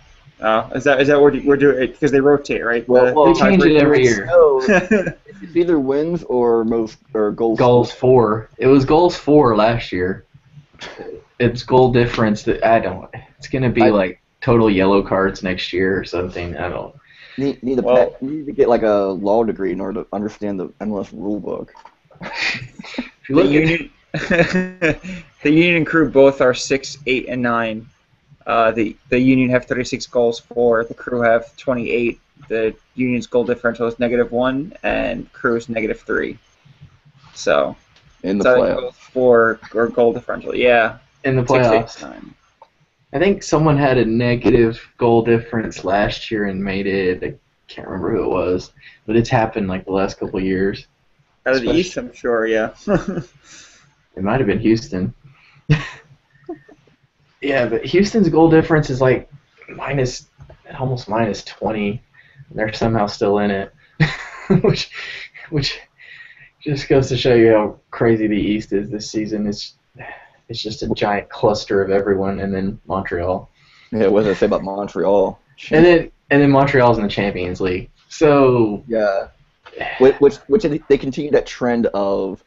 Is that what we're doing? Because they rotate, right? Well, They change it every year. No, it's either wins or goals. Goals for. It was goals for last year. It's goal difference that I don't. It's gonna be like total yellow cards next year or something. I don't. Need to get like a law degree in order to understand the MLS rule book. If you look The Union and Crew both are 6, 8, and 9. The Union have 36 goals for. The Crew have 28. The Union's goal differential is -1, and Crew's -3. So In the so playoffs. goals for or goal differential, yeah. in the 6, 8, playoffs. 9. I think someone had a negative goal difference last year and made it. I can't remember who it was, but it's happened like the last couple of years. Out of the East, I'm sure, yeah. It might have been Houston. Yeah, but Houston's goal difference is like almost minus 20. And they're somehow still in it, which just goes to show you how crazy the East is this season. It's just a giant cluster of everyone, and then Montreal. Yeah, what did I say about Montreal? And then Montreal's in the Champions League. So Yeah, which they continue that trend of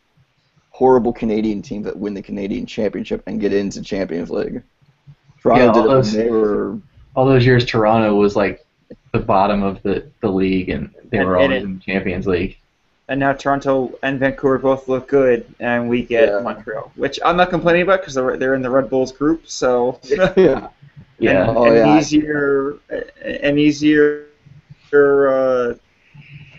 horrible Canadian teams that win the Canadian Championship and get into Champions League. Toronto did it when they were. All those years, Toronto was like the bottom of the league, and they were always in the Champions League. And now Toronto and Vancouver both look good, and we get Montreal, which I'm not complaining about because they're in the Red Bulls group. So Yeah. an easier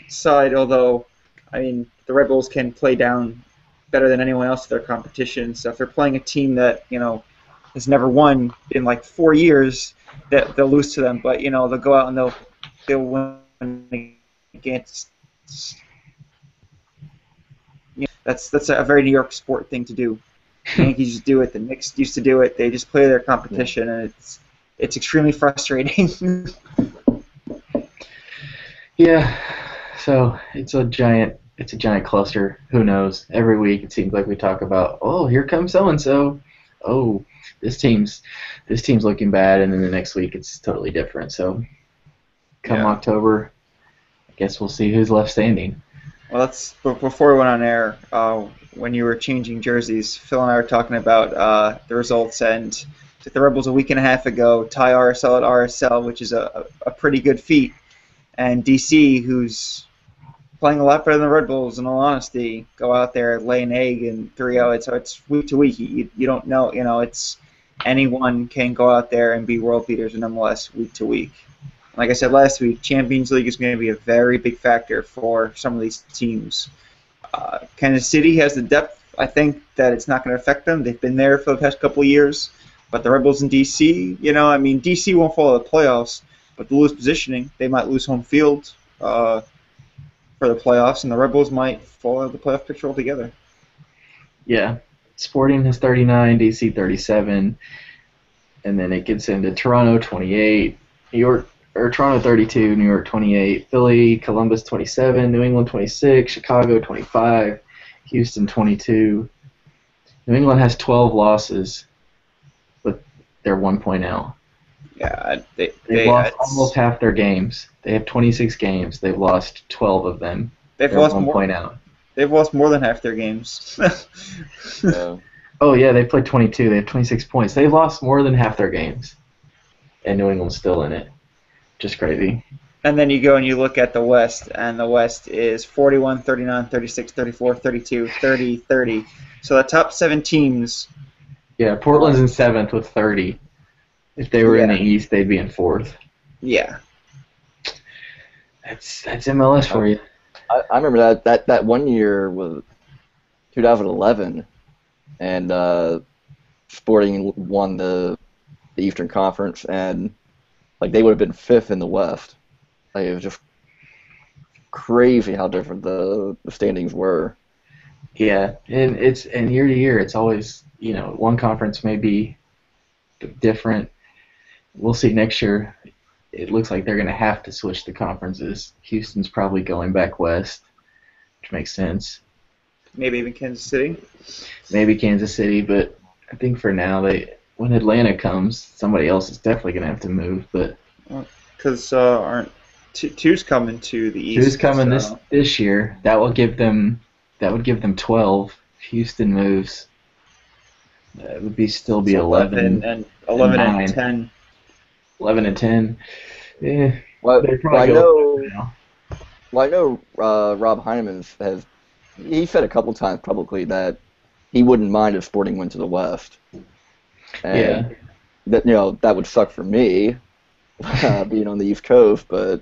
side. Although, I mean, the Red Bulls can play down better than anyone else in their competition. So if they're playing a team that has never won in like 4 years, that they'll lose to them. But they'll go out and they'll win against. That's a very New York sport thing to do. The Yankees just do it. The Knicks used to do it. They just play their competition, and it's extremely frustrating. Yeah, so it's a giant cluster. Who knows? Every week it seems like we talk about, oh, here comes so and so. Oh, this team's looking bad, and then the next week it's totally different. So come October, I guess we'll see who's left standing. Well, before we went on air, when you were changing jerseys, Phil and I were talking about the results, and the Red Bulls a week and a half ago tie RSL at RSL, which is a pretty good feat, and DC, who's playing a lot better than the Red Bulls, in all honesty, go out there, lay an egg, and 3-0. So it's week to week. You don't know, it's anyone can go out there and be world beaters in MLS week to week. Like I said last week, Champions League is going to be a very big factor for some of these teams. Kansas City has the depth. I think that it's not going to affect them. They've been there for the past couple of years. But the Red Bulls in D.C., D.C. won't follow the playoffs, but they'll lose positioning. They might lose home field for the playoffs, and the Red Bulls might fall out of the playoff picture altogether. Yeah. Sporting has 39, D.C. 37, and then it gets into Toronto 28, Toronto 32, New York 28, Philly, Columbus 27, New England 26, Chicago 25, Houston 22. New England has 12 losses, but they're 1 point out. Yeah, They've lost almost half their games. They have 26 games. They've lost 12 of them. They're lost 1 point out. They've lost more than half their games. Yeah. Oh, yeah, they played 22. They have 26 points. They've lost more than half their games, and New England's still in it. Just crazy. And then you go and you look at the West, and the West is 41, 39, 36, 34, 32, 30, 30. So the top 7 teams. Yeah, Portland's in 7th with 30. If they were in the Yeah. East, they'd be in 4th. Yeah. That's MLS for you. I remember that one year was 2011, and Sporting won the Eastern Conference, and like they would have been 5th in the West. Like, it was just crazy how different the standings were. Yeah, and year to year, it's always, one conference may be different. We'll see next year. It looks like they're going to have to switch the conferences. Houston's probably going back west, which makes sense. Maybe even Kansas City. Maybe Kansas City, but I think for now, when Atlanta comes, somebody else is definitely going to have to move. But Because aren't two's coming to the East? who's coming so. this year? That would give them 12. If Houston moves, that would still be 11 and 11 9. and 10. 11 and 10. Yeah, Well, they're well, I probably know. going now. Well, I know Rob Heineman he said a couple times publicly that he wouldn't mind if Sporting went to the West. And Yeah. that would suck for me, being on the East Coast, but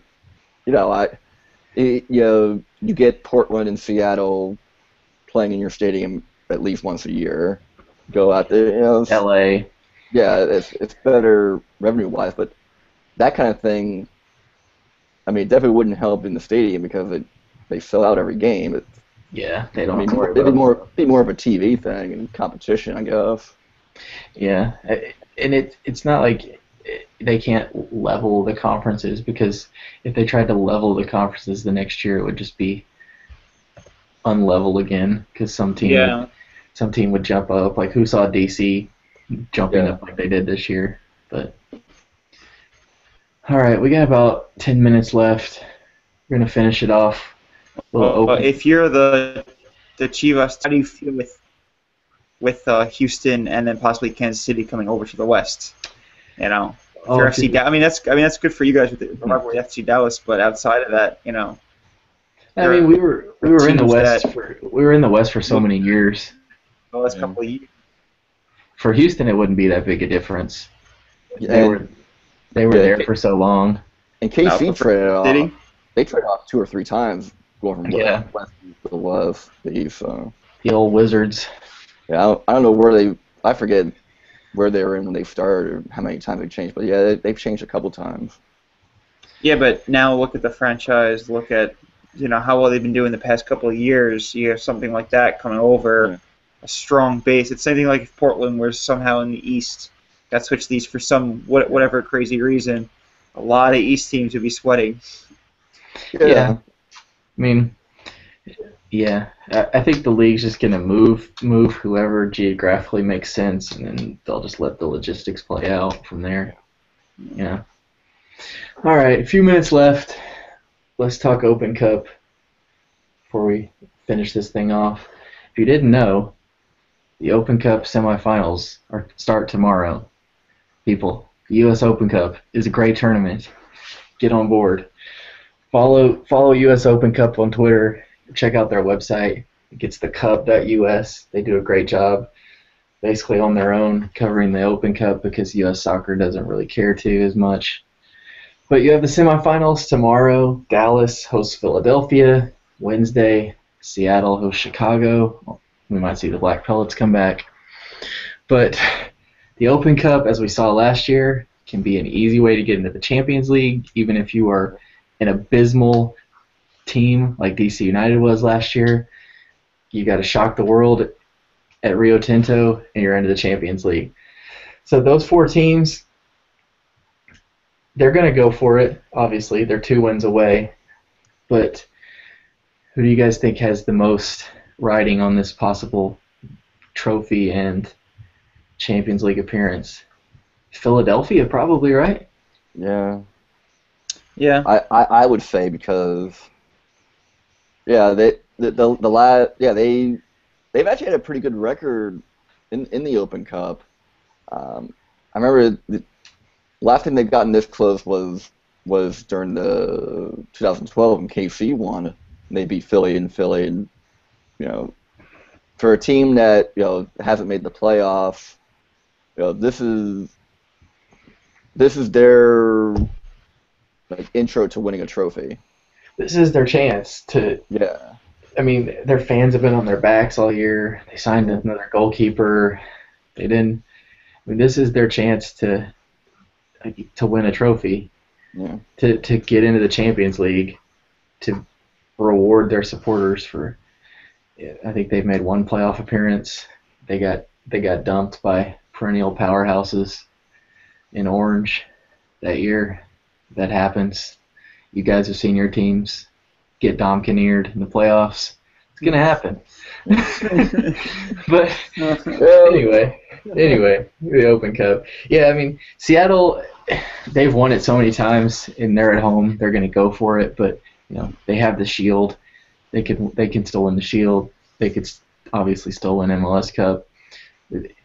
you get Portland and Seattle playing in your stadium at least once a year. Go out there, LA. yeah, it's better revenue-wise, but that kind of thing, I mean, it definitely wouldn't help in the stadium because they sell out every game. Yeah, they I don't mean, have to worry it'd about be more of a TV thing and competition, I guess. Yeah, and it's not like they can't level the conferences, because if they tried to level the conferences the next year, it would just be unlevel again, because some Yeah. team would jump up. Like, who saw DC jumping Yeah. up like they did this year? But all right, we got about 10 minutes left. We're gonna finish it off. We'll open. If you're the Chivas, how do you feel with Houston and then possibly Kansas City coming over to the West? If you're FC Dallas, that's good for you guys with the rivalry FC Dallas, but outside of that, I mean, we were in the teams West that- for so many years. the last couple of years. For Houston, it wouldn't be that big a difference. And, They were there for so long. and KC traded off. Did he? They traded off 2 or 3 times going from Yeah. West to the West, the East. So. The old Wizards. Yeah, I don't know where I forget where they were in when they started or how many times they changed, but yeah, they've changed a couple times. Yeah, but now look at the franchise. Look at how well they've been doing the past couple of years. You have something like that coming over, a strong base. It's something like if Portland was somehow in the East, got switched these for whatever crazy reason. A lot of East teams would be sweating. Yeah. I mean, yeah. I think the league's just gonna move whoever geographically makes sense, and then they'll just let the logistics play out from there. Yeah. All right, a few minutes left. Let's talk Open Cup before we finish this thing off. If you didn't know, the Open Cup semifinals start tomorrow. People, the U.S. Open Cup is a great tournament. Get on board. Follow U.S. Open Cup on Twitter. Check out their website. It's thecup.us. They do a great job, basically on their own, covering the Open Cup because U.S. soccer doesn't really care to as much. But you have the semifinals tomorrow. Dallas hosts Philadelphia. Wednesday, Seattle hosts Chicago. We might see the Black Pellets come back. But the Open Cup, as we saw last year, can be an easy way to get into the Champions League, even if you are an abysmal team like DC United was last year. You got to shock the world at Rio Tinto, and you're into the Champions League. So those 4 teams, they're going to go for it, obviously. They're 2 wins away. But who do you guys think has the most riding on this possible trophy and Champions League appearance? Philadelphia, probably, right? Yeah. Yeah. I would say because they've actually had a pretty good record in the Open Cup. I remember the last time they've gotten this close was was during the 2012 when KC won. And they beat Philly in Philly, and you know, for a team that hasn't made the playoffs, this is their like intro to winning a trophy. This is their chance to. Yeah. I mean, their fans have been on their backs all year. They signed another goalkeeper. They didn't. I mean, this is their chance to win a trophy. Yeah. To get into the Champions League, to reward their supporters for. I think they've made one playoff appearance. They got dumped by perennial powerhouses in orange that year. That happens. You guys have seen your teams get domkineered in the playoffs. It's gonna happen. But anyway, the Open Cup. Yeah, I mean, Seattle, they've won it so many times, and they're at home. They're gonna go for it, but they have the Shield. They can still win the Shield. They could obviously still win MLS Cup.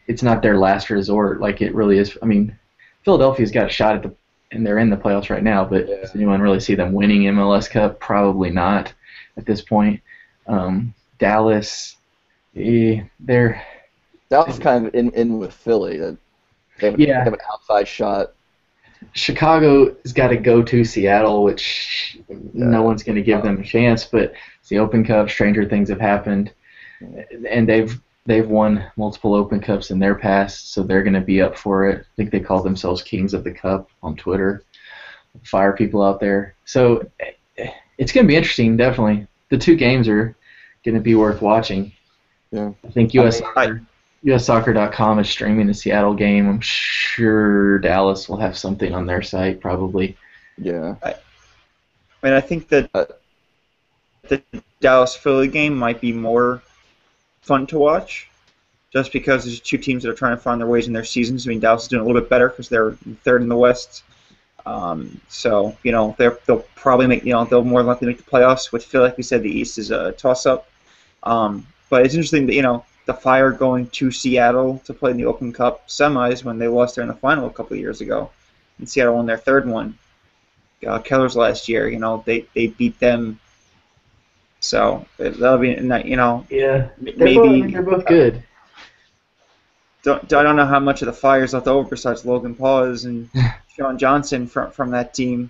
It's not their last resort like it really is. I mean, Philadelphia's got a shot at and they're in the playoffs right now, but does anyone really see them winning MLS Cup? Probably not at this point. Dallas, they're kind of in with Philly. They have an outside shot. Chicago has got to go to Seattle, which no one's going to give them a chance. But it's the Open Cup. Stranger things have happened, and they've won multiple Open Cups in their past, so they're going to be up for it. I think they call themselves Kings of the Cup on Twitter. Fire people out there. So it's going to be interesting, definitely. The two games are going to be worth watching. Yeah. I think USsoccer.com is streaming the Seattle game. I'm sure Dallas will have something on their site, probably. Yeah. I think that the Dallas-Philly game might be more fun to watch, just because there's two teams that are trying to find their ways in their seasons. I mean, Dallas is doing a little bit better because they're third in the West. So they'll probably make they'll more likely make the playoffs. With Philly, like we said, the East is a toss-up. But it's interesting that the Fire going to Seattle to play in the Open Cup semis when they lost there in the final a couple of years ago, and Seattle won their third one. Keller's last year, they beat them. So that'll be Yeah, maybe they're both good. I don't know how much of the Fire's left over besides Logan Paws and Sean Johnson from that team.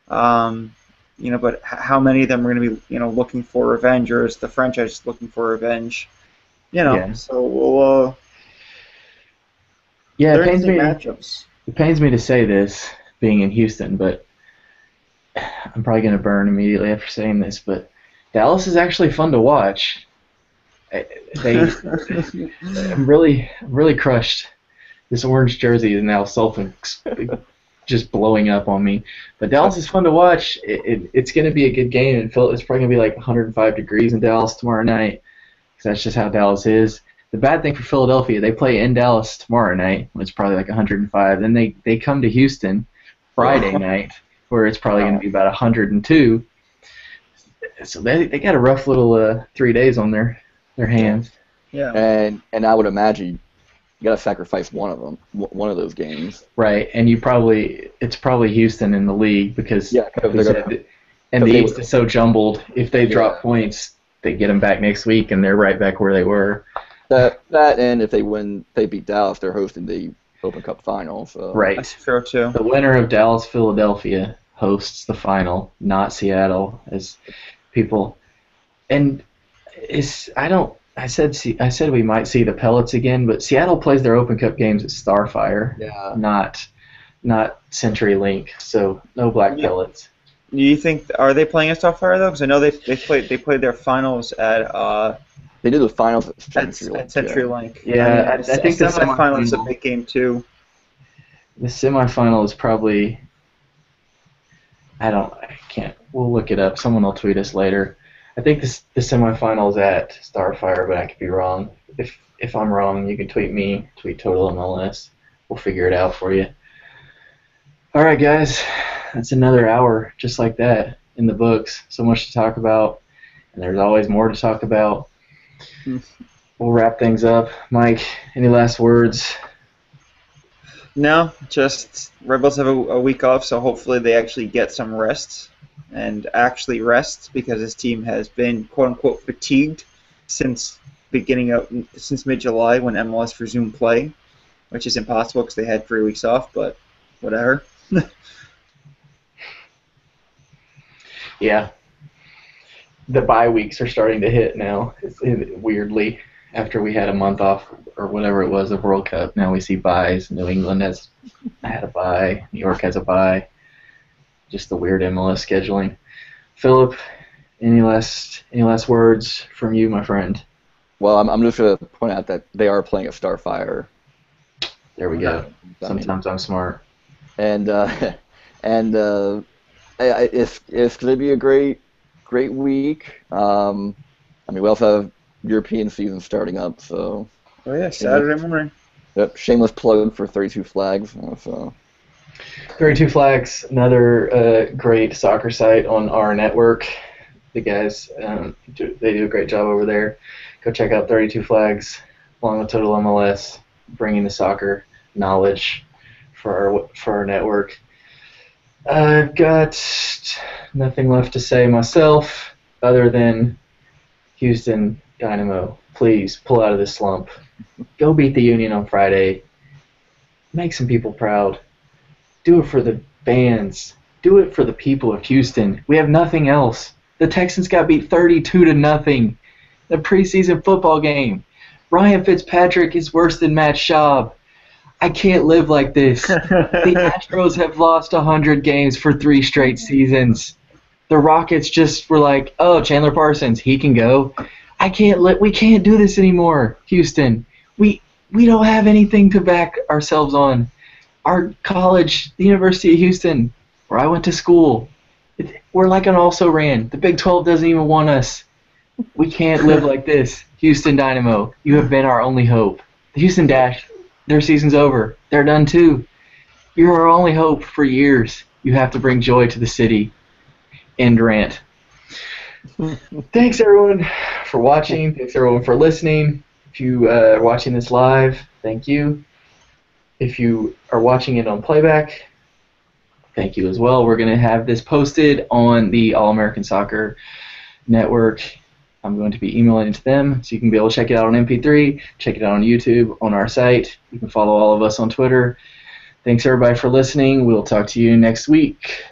But how many of them are going to be looking for revenge, or is the franchise looking for revenge? So we'll. Yeah, it pains me. Matchups. It pains me to say this, being in Houston, but I'm probably going to burn immediately after saying this. But Dallas is actually fun to watch. I'm really crushed. This orange jersey is now just blowing up on me. But Dallas is fun to watch. It's going to be a good game, and it's probably going to be like 105 degrees in Dallas tomorrow night. That's just how Dallas is. The bad thing for Philadelphia, they play in Dallas tomorrow night when it's probably like 105. Then they come to Houston Friday night where it's probably going to be about 102. So they got a rough little 3 days on their hands. Yeah. And I would imagine you got to sacrifice one of those games. Right, and it's probably Houston in the league because the East is so jumbled. If they drop points, they get them back next week, and they're right back where they were. That and if they beat Dallas, they're hosting the Open Cup final. So. Right. That's fair too. The winner of Dallas-Philadelphia hosts the final, not Seattle, as people. And I said we might see the Pellets again, but Seattle plays their Open Cup games at Starfire, not CenturyLink, so no black Pellets. Do you think are they playing at Starfire though? Because I know they played their finals at. They did the finals at CenturyLink. At CenturyLink. Yeah, I think the semifinal is a big game too. The semifinal is probably. I can't. We'll look it up. Someone will tweet us later. I think the semifinal is at Starfire, but I could be wrong. If I'm wrong, you can tweet me. Tweet Total-MLS. We'll figure it out for you. All right, guys. That's another hour just like that in the books. So much to talk about, and there's always more to talk about. We'll wrap things up. Mike, any last words? No, just Rebels have a week off, so hopefully they actually get some rest and actually rest because this team has been quote unquote fatigued since since mid-July when MLS resumed play, which is impossible because they had 3 weeks off, but whatever. Yeah, the bye weeks are starting to hit now. Weirdly, after we had a month off or whatever it was of World Cup, now we see byes. New England has had a bye. New York has a bye. Just the weird MLS scheduling. Philip, any last words from you, my friend? Well, I'm just going to point out that they are playing a Starfire. There we go. I mean, Sometimes I'm smart. and and it's going to be a great week. I mean, we also have European season starting up, so Oh yeah, Saturday morning. yep, shameless plug for 32 Flags. So 32 Flags, another great soccer site on our network. The guys, they do a great job over there. Go check out 32 Flags, along with Total MLS, bringing the soccer knowledge for our network. I've got nothing left to say myself other than Houston Dynamo, please pull out of this slump. Go beat the Union on Friday. Make some people proud. Do it for the fans. Do it for the people of Houston. We have nothing else. The Texans got beat 32-0. The preseason football game. Ryan Fitzpatrick is worse than Matt Schaub. I can't live like this. The Astros have lost 100 games for 3 straight seasons. The Rockets just were like, oh, Chandler Parsons, he can go. We can't do this anymore, Houston. We don't have anything to back ourselves on. Our college, the University of Houston, where I went to school, we're like an also-ran. The Big 12 doesn't even want us. We can't live like this. Houston Dynamo, you have been our only hope. The Houston Dash, their season's over. They're done too. You're our only hope for years. You have to bring joy to the city. End rant. Thanks, everyone, for watching. Thanks, everyone, for listening. If you are watching this live, thank you. If you are watching it on playback, thank you as well. We're going to have this posted on the All-American Soccer Network. I'm going to be emailing it to them, so you can be able to check it out on MP3, check it out on YouTube, on our site. You can follow all of us on Twitter. Thanks, everybody, for listening. We'll talk to you next week.